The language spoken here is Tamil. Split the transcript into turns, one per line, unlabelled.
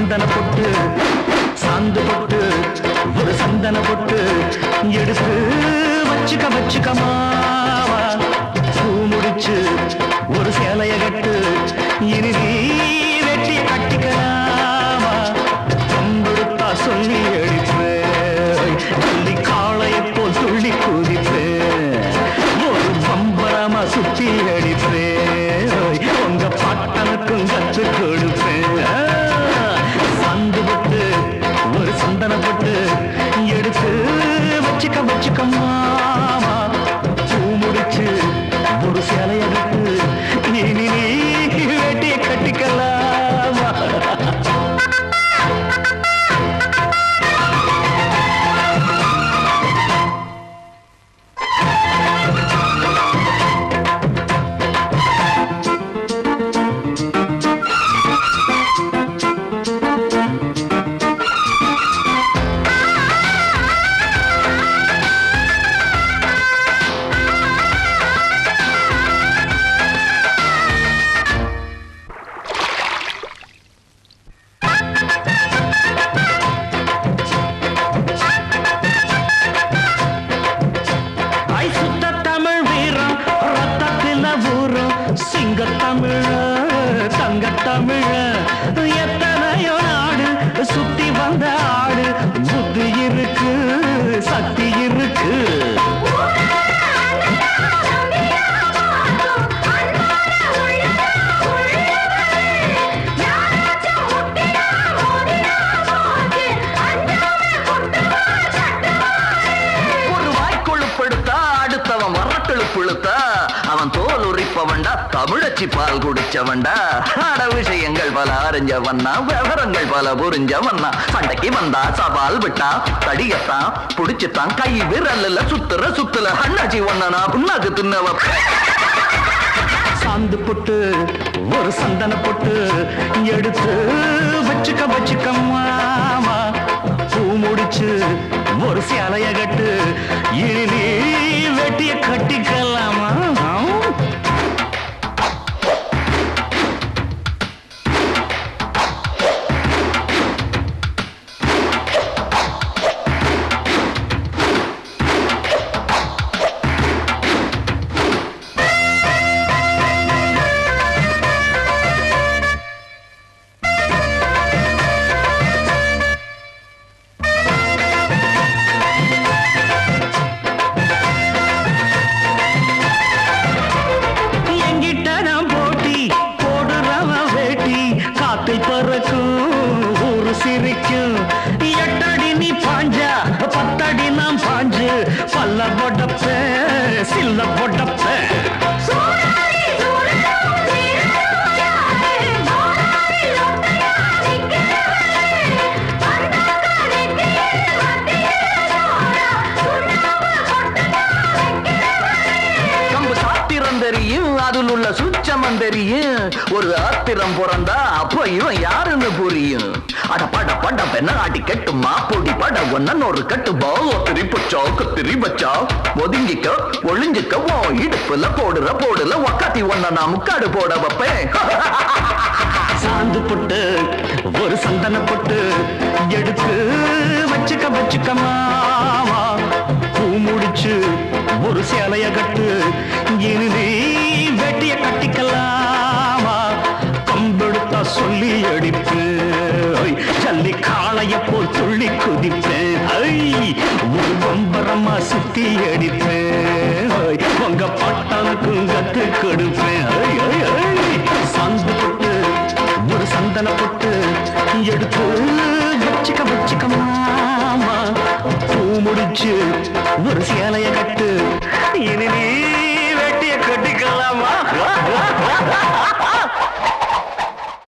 சந்தன பொட்டு சாந்து பொட்டு ஒரு சந்தன பொட்டு எடுத்து வச்சுக்க வச்சுக்கமாவா பூ முடிச்சு ஒரு சேலைய கட்டு இனி நீ வெட்டிய கட்டிக்கலாமா கம்பெடுத்தா சொல்லி அடிப்பேன் சொல்லி காளையை போல் சொல்லி குதிப்பேன் ஒரு பம்பரமா சுத்தி அடிப்பேன் உங்க பாட்டனுக்கும் கத்து கொடுப்பேன் சந்து பட்டு ஒரு சந்தன பட்டு எடுத்து வச்சுக்க வச்சுக்க மாமா பூ முடிச்சு ஒரு சேலைய கட்டு இனி நீ வேட்டிய கட்டிக்கலாமா சிங்கத்தமிழ தங்கத்தமிழ எத்தனையோ நாடு சுத்தி வந்த ஆடு புத்தி இருக்கு சக்தி இருக்கு ஒரு வாய்க்கொழுப்படுத்தா அடுத்தவன் வரட்டெழுப்புழுத்தா அவன் தோல் உரிப்பவன்டா தமிழச்சி பால் குடிச்சவன்டா அட விஷயங்கள் பல அறிஞ்சவன்னா விவரங்கள் பல புரிஞ்சவன்னா சண்டைக்கு வந்தா சவால் விட்டா தடியத்தான் புடிச்சுத்தான் கை விரல்ல சுத்துல அண்ணாச்சி ஒன்னா புண்ணாக்கு தின்னவ சாந்து பொட்டு ஒரு சந்தன பொட்டு எடுத்து வச்சுக்க வச்சுக்க மாமா பூ முடிச்சு ஒரு சேலைய கட்டு இனி நீ வெட்டிய கட்டிக்கலாமா சிரிக்கும் எட்டடி நீ பாஞ்சா பத்தடி நாம் பாஞ்சு பல்ல பொடப்ப சில்ல பொடப்ப தெரியும் அதில் உள்ள சுச்சமம் தெரியும் ஒரு ஆத்திரம் பிறந்தா அப்போ இவன் யாருன்னு புரியும் அட பட பட பெண்ண ஆட்டி கெட்டுமா பொடி பட ஒன்னு ஒரு கட்டு பாத்திரி புச்சா கத்திரி பச்சா ஒதுங்கிக்க ஒளிஞ்சிக்க ஓ இடுப்புல போடுல ஒக்காத்தி ஒன்ன நான் முக்காடு போட வைப்பேன் சாந்து பொட்டு ஒரு சந்தன பொட்டு எடுத்து வச்சுக்க மாமா பூ முடிச்சு ஒரு சேலைய கட்டு இனி நீ வெட்டிய கட்டிக்கலாமா கம்பெடுத்தா சொல்லி அடிப்பேன் ஜல்லி காளைய போல் துள்ளி குதிப்பேன் ஒரு பம்பரமா சுத்தி அடிப்பேன் உங்க பாட்டானுக்கும் கத்து கொடுப்பேன் சாந்து பொட்டு ஒரு சந்தன பொட்டு எடுத்து வச்சுக்க மாமா பூ முடிச்சு ஒரு சேலைய கட்டு இனி நீ வெட்டிய கட்டிக்கலாமா